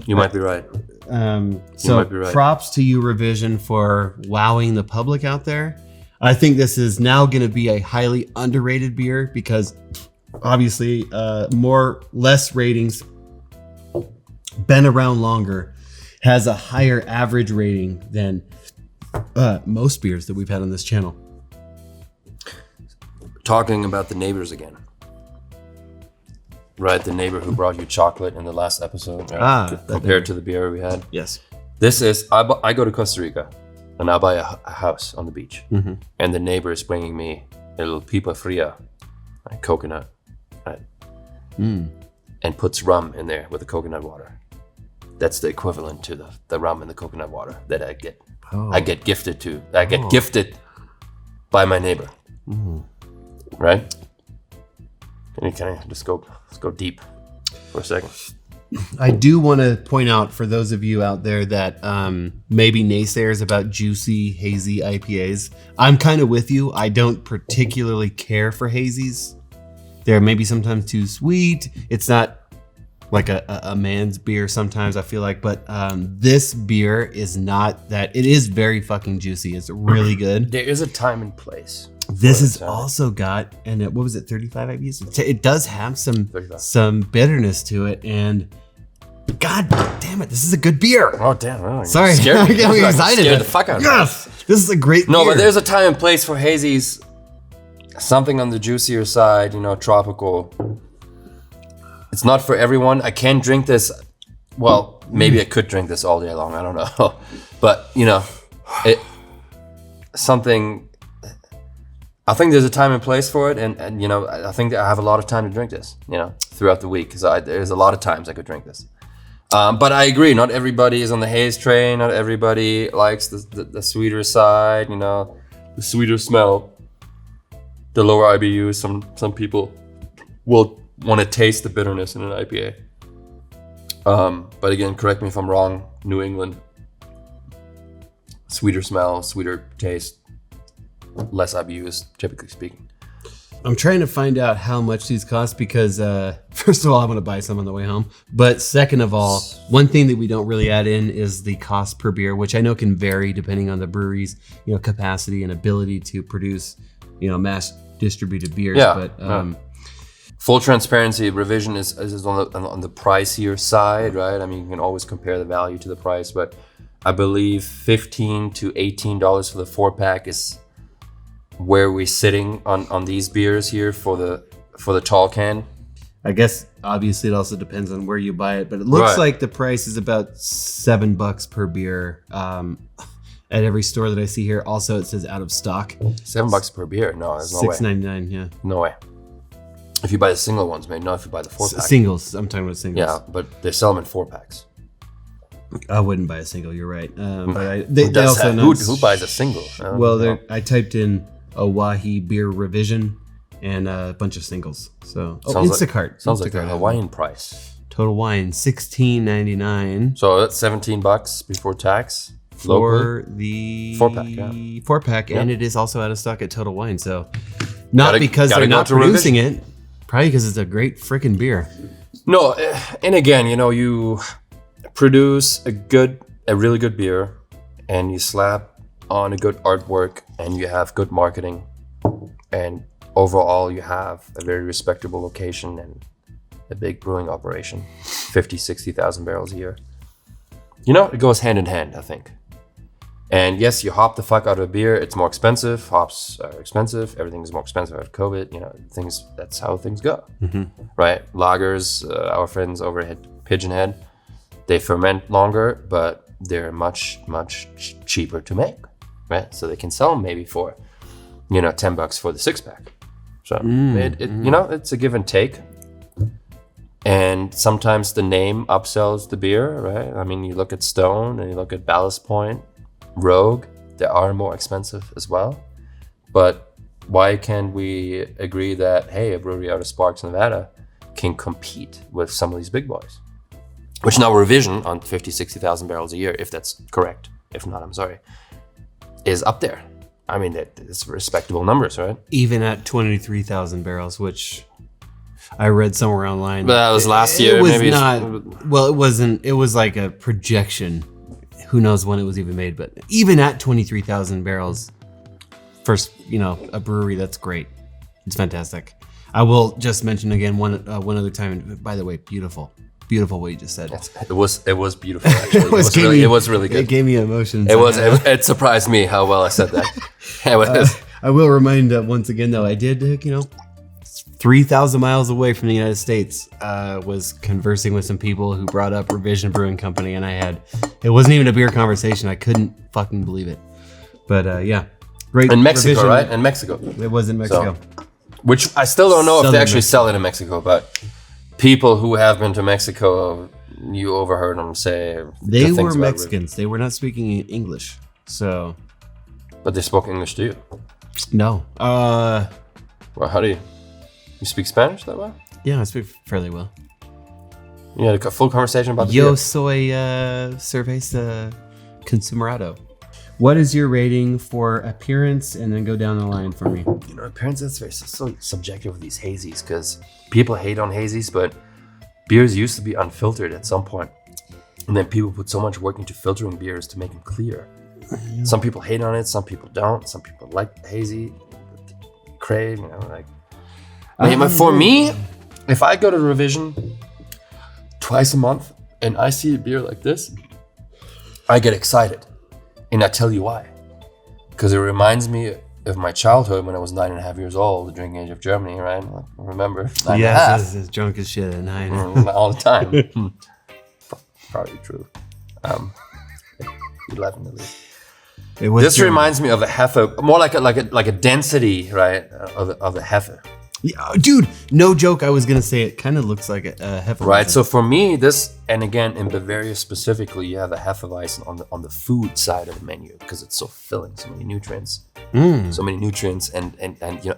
You might be right. So might be right. props to you, Revision, for wowing the public out there. I think this is now going to be a highly underrated beer because obviously less ratings, been around longer, has a higher average rating than most beers that we've had on this channel. Talking about the neighbors again. Right, the neighbor who brought you chocolate in the last episode. Right? that Compared to the beer we had. Yes. This is, I go to Costa Rica and I buy a house on the beach. Mm-hmm. And the neighbor is bringing me a little pipa fria, like coconut, right? And puts rum in there with the coconut water. That's the equivalent to the rum and the coconut water that I get. Oh. I get gifted gifted by my neighbor. Right? Can I just go deep for a second? I do want to point out for those of you out there that maybe naysayers about juicy, hazy IPAs. I'm kind of with you. I don't particularly care for hazies. They're maybe sometimes too sweet. It's not like a man's beer sometimes, I feel like. But this beer is not that. It is very fucking juicy. It's really good. There is a time and place. This has also got, and what was it, 35 IBUs? It does have 35. some bitterness to it, and God damn it, this is a good beer. Oh damn! Oh, Sorry, scared I'm me. getting Like, excited. Scared the fuck out of me. Yes, this is a great No, beer. but there's a time and place for hazies. Something on the juicier side, tropical. It's not for everyone. I can drink this. Well, maybe I could drink this all day long. I don't know, but something. I think there's a time and place for it, and I think that I have a lot of time to drink this, throughout the week, because there's a lot of times I could drink this. But I agree, not everybody is on the haze train. Not everybody likes the sweeter side, the sweeter smell, the lower IBUs. Some people will want to taste the bitterness in an IPA. But again, correct me if I'm wrong, New England. sweeter smell, sweeter taste, less IBUs, typically speaking. I'm trying to find out how much these cost because first of all, I'm going to buy some on the way home. But second of all, one thing that we don't really add in is the cost per beer, which I know can vary depending on the brewery's capacity and ability to produce mass distributed beers. Yeah, but full transparency, Revision is on the pricier side, right? I mean, you can always compare the value to the price, but I believe $15 to $18 for the 4-pack is where we're sitting on these beers here for the tall can. I guess obviously it also depends on where you buy it, but it looks like the price is about $7 per beer at every store that I see here. Also, it says out of stock. $7 per beer? No, there's no way. $6.99. Yeah. No way. If you buy the single ones, maybe not if you buy the 4-pack. Singles. I'm talking about singles. Yeah, but they sell them in 4-packs. I wouldn't buy a single. You're right. But who buys a single? I typed in Owyhee beer revision and a bunch of singles. So Instacart. Sounds like a Hawaiian price. Total Wine $16.99. So that's $17 before tax for the 4-pack. Yeah. 4-pack, Yeah. and it is also out of stock at Total Wine. So because gotta they're go not to producing it, probably because it's a great freaking beer. No, and again, you produce a really good beer, and you slap on a good artwork, and you have good marketing, and overall you have a very respectable location and a big brewing operation, 60,000 barrels a year. It goes hand in hand, I think. And yes, you hop the fuck out of a beer, it's more expensive. Hops are expensive. Everything is more expensive out of COVID. That's how things go, right? Lagers, our friends over at Pigeon Head, they ferment longer, but they're much, much cheaper to make, right? So they can sell them maybe for, $10 for the 6-pack. So it's a give and take. And sometimes the name upsells the beer, right? I mean, you look at Stone and you look at Ballast Point, Rogue, they are more expensive as well. But why can't we agree that, hey, a brewery out of Sparks, Nevada can compete with some of these big boys? Which now Revision on 60,000 barrels a year, if that's correct. If not, I'm sorry, is up there. I mean, it's respectable numbers, right? Even at 23,000 barrels, which I read somewhere online. But that was last year. It was maybe not. Well, it wasn't. It was like a projection. Who knows when it was even made? But even at 23,000 barrels, first, a brewery, that's great. It's fantastic. I will just mention again one other time. And by the way, beautiful what you just said. It was beautiful. Actually, it was really good. It gave me emotions. It surprised me how well I said that. I will remind once again though, I did 3,000 miles away from the United States, was conversing with some people who brought up Revision Brewing Company, and it wasn't even a beer conversation. I couldn't fucking believe it. But yeah, great. In Mexico, Revision. right? In Mexico. It was in Mexico. Which I still don't know if they actually Mexico. sell it in Mexico, but people who have been to Mexico, you overheard them say They good things were about Mexicans. They were not speaking English. So. But they spoke English to you? No. Well, how do you speak Spanish that well? Yeah, I speak fairly well. You had a full conversation about the Yo beer? soy cerveza consumerado. What is your rating for appearance? And then go down the line for me. Appearance, that's very so subjective with these hazies, because people hate on hazies, but beers used to be unfiltered at some point. And then people put so much work into filtering beers to make them clear. Yeah. Some people hate on it, some people don't. Some people like hazy, crave, for me, if I go to Revision twice a month and I see a beer like this, I get excited. And I tell you why. Because it reminds me of my childhood when I was 9.5 years old, the drinking age of Germany, right? Remember? Yes, it's drunk as shit at 9. All the time. Probably true. 11 at least. This reminds me of a Hefe, more like a density, right, of a Hefe. Yeah, dude, no joke. I was gonna say it kind of looks like a Hefeweizen. Right. So for me, this, and again in Bavaria specifically, you have a Hefeweizen on the food side of the menu because it's so filling, so many nutrients, and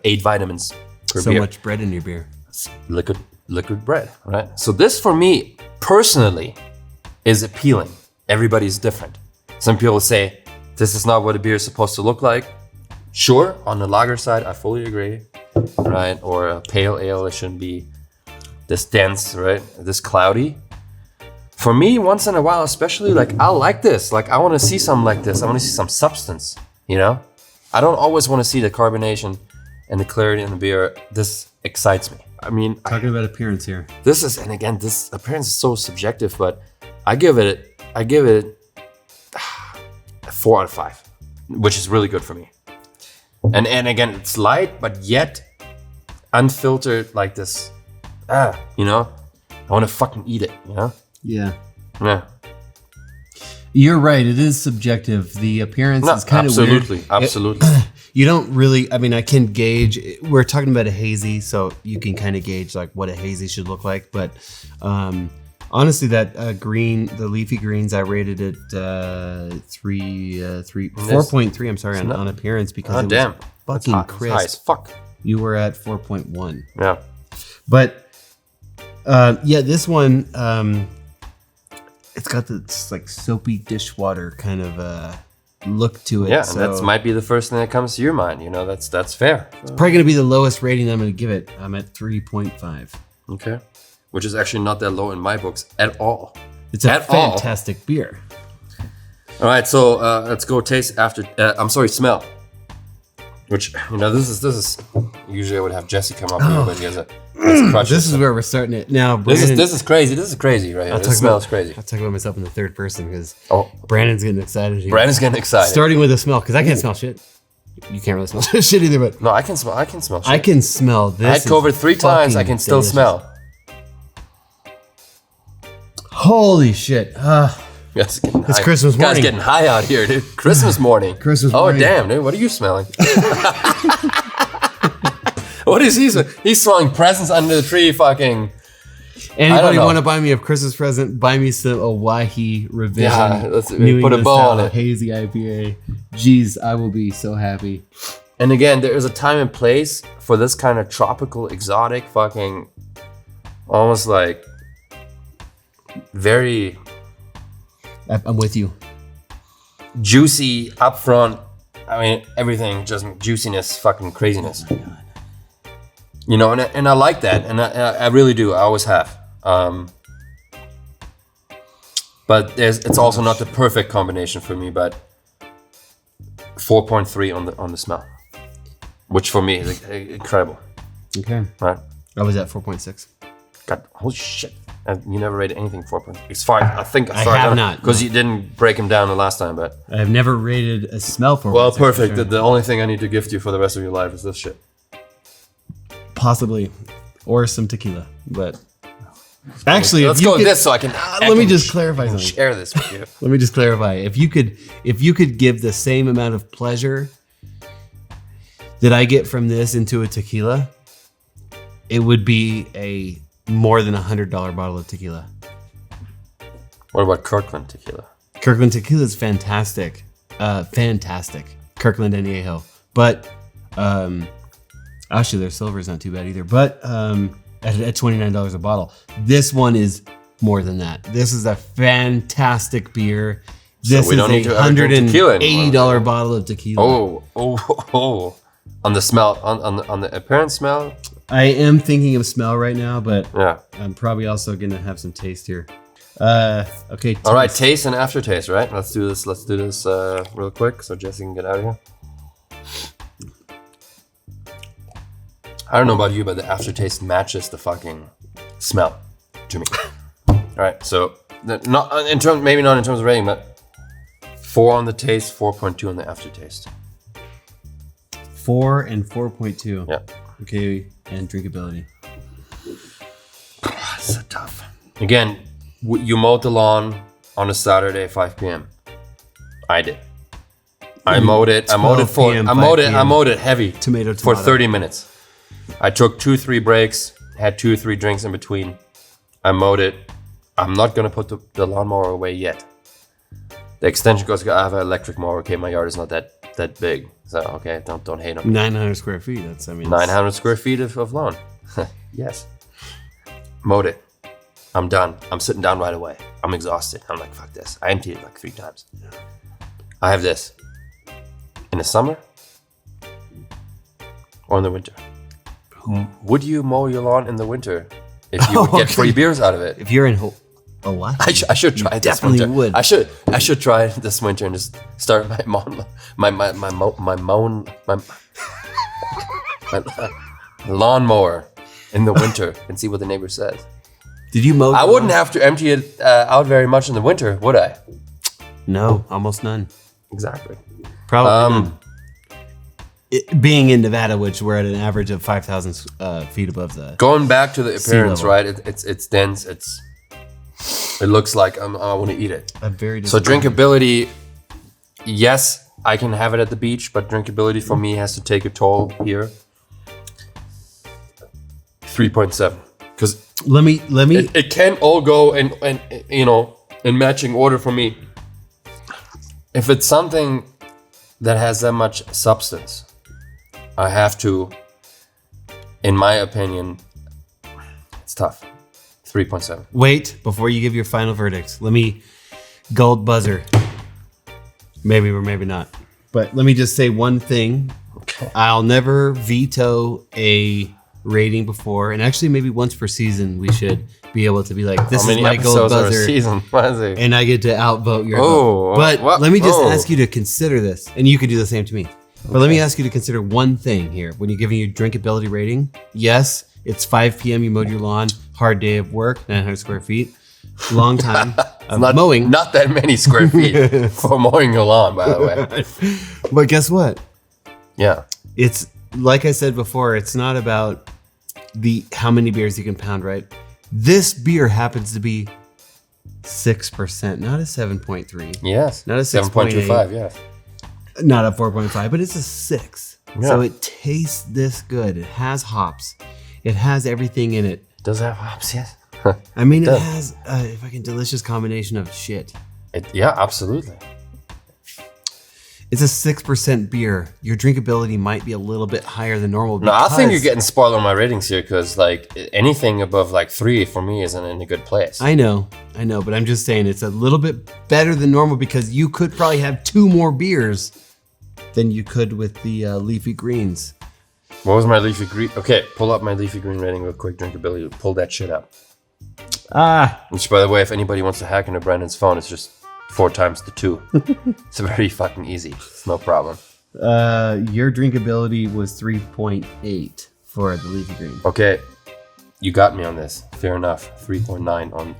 8 vitamins per so beer. much bread in your beer. It's liquid bread, right? So this for me personally is appealing. Everybody's different. Some people say This is not what a beer is supposed to look like. Sure, on the lager side, I fully agree, right? Or a pale ale, it shouldn't be this dense, right? This cloudy. For me, once in a while, especially, like, I like this. Like, I want to see something like this. I want to see some substance, you know? I don't always want to see the carbonation and the clarity in the beer. This excites me. I mean, Talking about appearance here. this is, and again, this appearance is so subjective, but I give it a 4 out of 5, which is really good for me. And again, it's light, but yet unfiltered like this. You know, I want to fucking eat it, you know? Yeah. Yeah. You're right. It is subjective. The appearance is kind of weird. Absolutely. You don't really, I mean, I can gauge, we're talking about a hazy, so you can kind of gauge like what a hazy should look like. But honestly, that green, the leafy greens, I rated it 4.3, I'm sorry, on appearance because it was fucking crisp. High as fuck. You were at 4.1. Yeah. But yeah, this one, it's got this like soapy dishwater kind of look to it. Yeah, so and that might be the first thing that comes to your mind. You know, that's fair. it's probably going to be the lowest rating I'm going to give it. I'm at 3.5. Okay. Which is actually not that low in my books at all. It's a fantastic beer. All right, so let's go taste after. Smell. Which, you know, this is usually I would have Jesse come up here, but he has a crutch. This is where we're starting it now. This is crazy. This is crazy right here. This smells crazy. I'll talk about myself in the third person because Oh, Brandon's getting excited here. Brandon's getting excited. Starting with the smell because I can't smell shit. You can't really smell shit either, but No, I can smell. Shit. I can smell this. I had COVID 3 times. I can still delicious. smell. Holy shit. Yes, It's Christmas morning. Guy's getting high out here, dude. Christmas morning. Christmas Oh, morning. damn, dude. What are you smelling? What is he? He's smelling presents under the tree. Fucking. Anybody know. want to buy me a Christmas present? Buy me some Owyhee Revision. Yeah, let's New put a England bow style on it. Hazy IPA. Jeez, I will be so happy. And again, there is a time and place for this kind of tropical, exotic, fucking, almost like very I'm with you. juicy, upfront. I mean, everything, just juiciness, fucking craziness. You know, and I like that, and I really do. I always have. But it's also not the perfect combination for me. But 4.3 on the smell, which for me is incredible. Okay. Right? I was at 4.6. God, holy shit! You never rated anything 4.3. It's fine. I think I have not, because you didn't break them down the last time. But I have never rated a smell for. well, 4.6 for perfect. sure. The only thing I need to gift you for the rest of your life is this shit. Possibly, or some tequila, but actually, Let's if you go with could- this so I can. let me just clarify something. Share this with you. Let me just clarify. If you could give the same amount of pleasure that I get from this into a tequila, it would be a more than $100 bottle of tequila. What about Kirkland tequila? Kirkland tequila is fantastic, fantastic. Kirkland Añejo, but actually their silver is not too bad either. But at $29 a bottle, this one is more than that. This is a fantastic beer. This we don't need is a to ever drink tequila anymore. $180 bottle of tequila. Oh. On the smell, on the apparent smell. I am thinking of smell right now, but Yeah. I'm probably also gonna have some taste here. Okay. All right, taste and aftertaste, right? Let's do this real quick so Jesse can get out of here. I don't know about you, but the aftertaste matches the fucking smell to me. All right, so maybe not in terms of rating, but 4 on the taste, 4.2 on the aftertaste. 4 and 4.2. Yeah. Okay, and drinkability. That's so tough. Again, you mowed the lawn on a Saturday, 5 p.m. I did. I mowed it. I mowed it heavy. Tomato. For 30 minutes. I took 2-3 breaks, had 2-3 drinks in between. I mowed it. I'm not gonna put the lawnmower away yet. The extension goes. I have an electric mower. Okay, my yard is not that big, so okay, don't hate on me. 900 square feet. That's 900 square feet of lawn. Yes. Mowed it. I'm done. I'm sitting down right away. I'm exhausted. I'm like, fuck this. I emptied it like 3 times. I have this. the summer or in the winter? Would you mow your lawn in the winter if you would get free beers out of it? If you're in Hawaii, I should try it this definitely winter. would. I should try it this winter and just start my lawnmower in the winter and see what the neighbor says. Did you mow? I wouldn't have to empty it out very much in the winter, would I? No, almost none. Exactly. Probably none. Being in Nevada, which we're at an average of 5,000 feet above the. Going back to the appearance, level. right? It's dense. It looks like I want to eat it. I'm very So disappointed. drinkability, yes, I can have it at the beach, but drinkability for me has to take a toll here. 3.7, because Let me. it can't all go in matching order for me. If it's something that has that much substance, I have to, in my opinion, it's tough. 3.7. Wait before you give your final verdict. Let me gold buzzer. Maybe or maybe not. But let me just say one thing. Okay. I'll never veto a rating before, and actually maybe once per season we should be able to be like, this How is many my gold episodes are a buzzer, season? What is it? and I get to outvote your Oh, vote. But what? let me just Oh. ask you to consider this, and you could do the same to me. But let me ask you to consider one thing here when you're giving your drinkability rating. Yes, it's 5 p.m. You mowed your lawn, hard day of work, 900 square feet, long time of mowing. Not that many square feet for mowing your lawn, by the way. But guess what? Yeah. It's like I said before, it's not about the how many beers you can pound, right? This beer happens to be 6%, not a 7.3, Yes. Not a 7.25, yeah. not a 4.5, but it's a 6. Yeah. So it tastes this good. It has hops. It has everything in it. Does it have hops? Yes. I mean, it does. has a fucking delicious combination of shit. Yeah, absolutely. It's a 6% beer. Your drinkability might be a little bit higher than normal. No, I think you're because- getting spoiled on my ratings here because like anything above like 3 for me isn't in a good place. I know, but I'm just saying it's a little bit better than normal because you could probably have 2 more beers than you could with the leafy greens. What was my leafy green? Okay, pull up my leafy green rating real quick. Drinkability. Pull that shit up. Which, by the way, if anybody wants to hack into Brandon's phone, it's just 4 times the 2. It's very fucking easy. It's no problem. Your drinkability was 3.8 for the leafy green. Okay, you got me on this. Fair enough. 3.9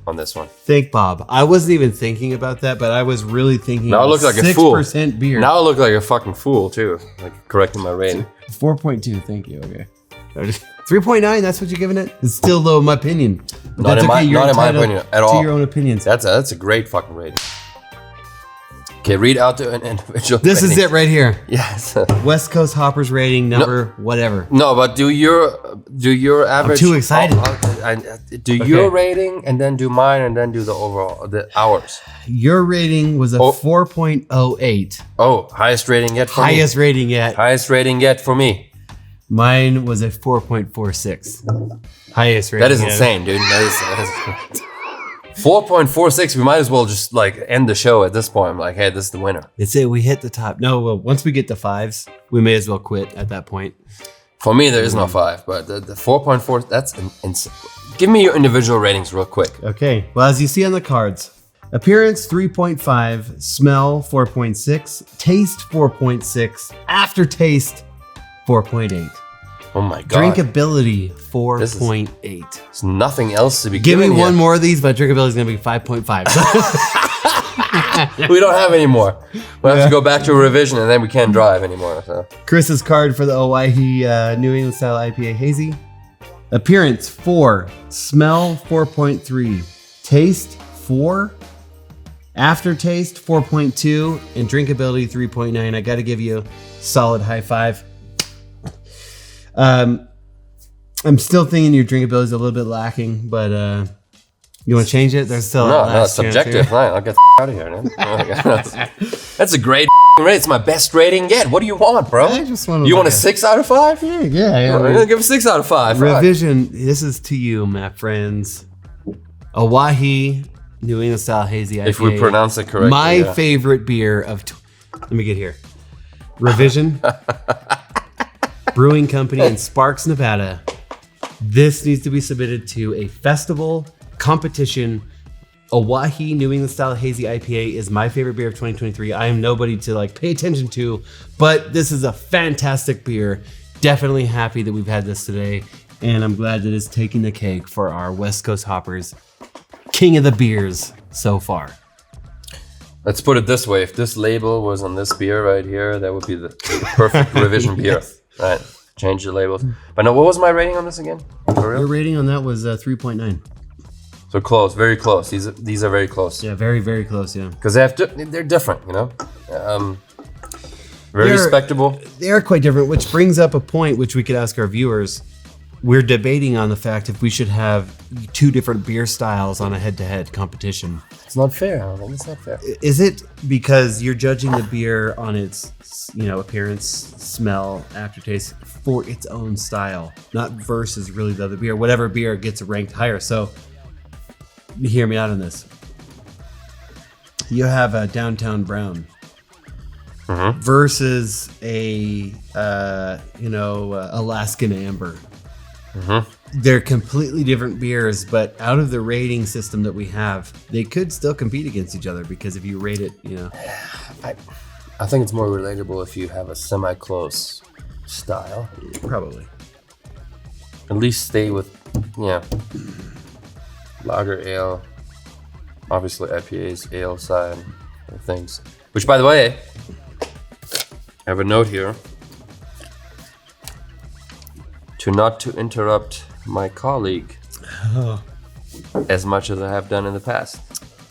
on this one. Thank Bob. I wasn't even thinking about that, but I was really thinking. Now I look like a fool. 6% beer. Now I look like a fucking fool too. Like correcting my rating. 4.2. Thank you. Okay. 3.9. That's what you're giving it. It's still low in my opinion. But Not that's in my- You're not in my entitled opinion at to all. your own opinions. That's a great fucking rating. Okay, read out to an individual. This is it right here. Yes. West Coast Hoppers rating number whatever. No, but do your average. too excited. Do your rating and then do mine and then do the overall ours. Your rating was a 4.08. Oh, highest rating yet for me. Highest rating yet. Highest rating yet for me. Mine was a 4.46. Highest rating. That is yet. insane, dude. That is 4.46. We might as well just like end the show at this point. I'm like, hey, this is the winner. It's it. We hit the top. No, well, once we get to 5s, we may as well quit at that point. For me, there is no 5, but the 4.4. That's insane. Give me your individual ratings real quick. Okay. Well, as you see on the cards, appearance 3.5, smell 4.6, taste 4.6, aftertaste 4.8. Oh my god. Drinkability 4.8. There's nothing else to be Give me given one here. more of these, but drinkability is going to be 5.5. We don't have any more. We'll have to go back to a revision and then we can't drive anymore. So. Chris's card for the Owyhee New England style IPA hazy. Appearance 4, smell 4.3, taste 4, aftertaste 4.2, and drinkability 3.9. I got to give you a solid high 5. I'm still thinking your drinkability is a little bit lacking, but you want to change it? There's still No, a last it's chance subjective. here. Right, I'll get the out of here, man. Oh my God. That's a great rate. It's my best rating yet. What do you want, bro? I just want You want a 6 out of 5? Yeah. I'm gonna give a 6 out of 5. Right. Revision. This is to you, my friends. Owyhee New England style hazy IPA. If we pronounce it correctly. My yeah. favorite beer of. Let me get here. Revision Brewing Company in Sparks, Nevada. This needs to be submitted to a festival competition. Owyhee New England Style Hazy IPA is my favorite beer of 2023. I am nobody to pay attention to, but this is a fantastic beer. Definitely happy that we've had this today, and I'm glad that it's taking the cake for our West Coast hoppers. King of the beers so far. Let's put it this way. If this label was on this beer right here, that would be the perfect revision beer. Yes. All right, change the labels. But no, what was my rating on this again? For real? Your rating on that was 3.9. So close, very close. These are very close. Yeah, very, very close, yeah. Because they're different, very respectable. They are quite different, which brings up a point which we could ask our viewers. We're debating on the fact if we should have two different beer styles on a head-to-head competition. It's not fair. I think it's not fair. Is it because you're judging the beer on its, appearance, smell, aftertaste for its own style, not versus really the other beer? Whatever beer gets ranked higher. So, hear me out on this. You have a Downtown Brown versus a Alaskan Amber. They're completely different beers, but out of the rating system that we have, they could still compete against each other because if you rate it, I think it's more relatable if you have a semi-close style. Probably. At least stay with, lager ale, obviously IPAs, ale side, and things. Which, by the way, I have a note here not to interrupt my colleague as much as I have done in the past.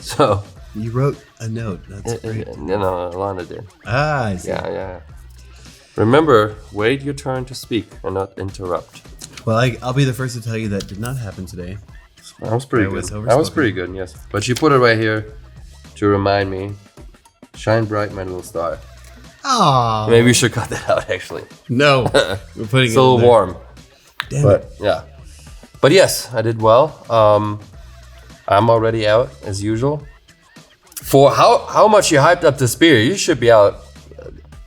So you wrote a note. That's great. No, Alana did. I see. Yeah. Remember, wait your turn to speak and not interrupt. Well, I'll be the first to tell you that did not happen today. That was pretty good. That was pretty good, yes. But you put it right here to remind me. Shine bright, my little star. Oh, maybe we should cut that out, actually. No, we're putting it's a little warm. Damn but it. Yeah. But yes, I did well. I'm already out as usual. For how much you hyped up this beer, you should be out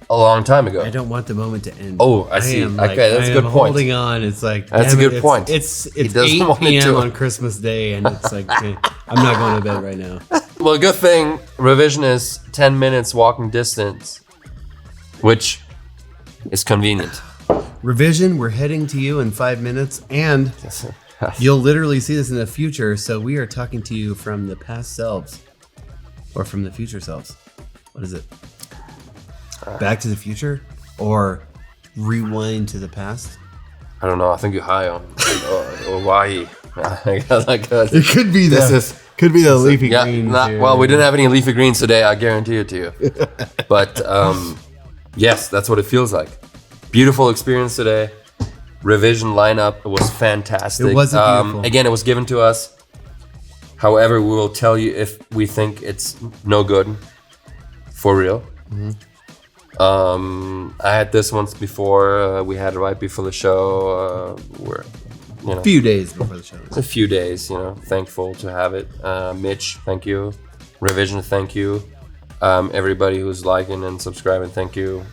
a long time ago. I don't want the moment to end. Oh, I see. Okay, that's a good point. Holding on, it's like that's a good point. It's 8 p.m. on Christmas Day, and it's like okay, I'm not going to bed right now. Well, good thing revision is 10 minutes walking distance, which is convenient. Revision, we're heading to you in 5 minutes, and you'll literally see this in the future. So we are talking to you from the past selves, or from the future selves. What is it? Back to the future, or rewind to the past? I don't know. I think you're high on Owyhee. It could be the leafy greens. Well, we didn't have any leafy greens today. I guarantee it to you. But yes, that's what it feels like. Beautiful experience today. Revision lineup, it was fantastic. It was beautiful. Again, it was given to us. However, we will tell you if we think it's no good. For real. I had this once before. We had it right before the show. A few days before the show. A few days, thankful to have it. Mitch, thank you. Revision, thank you. Everybody who's liking and subscribing, thank you.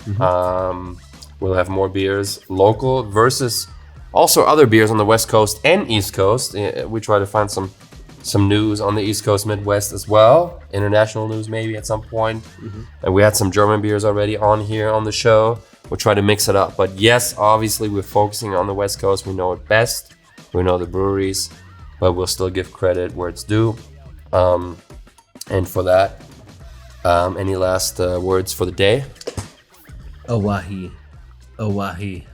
We'll have more beers, local versus also other beers on the West Coast and East Coast. We try to find some news on the East Coast, Midwest as well. International news maybe at some point. And we had some German beers already on here on the show. We'll try to mix it up. But yes, obviously we're focusing on the West Coast. We know it best. We know the breweries, but we'll still give credit where it's due. And for that, any last words for the day? Owyhee. Owyhee.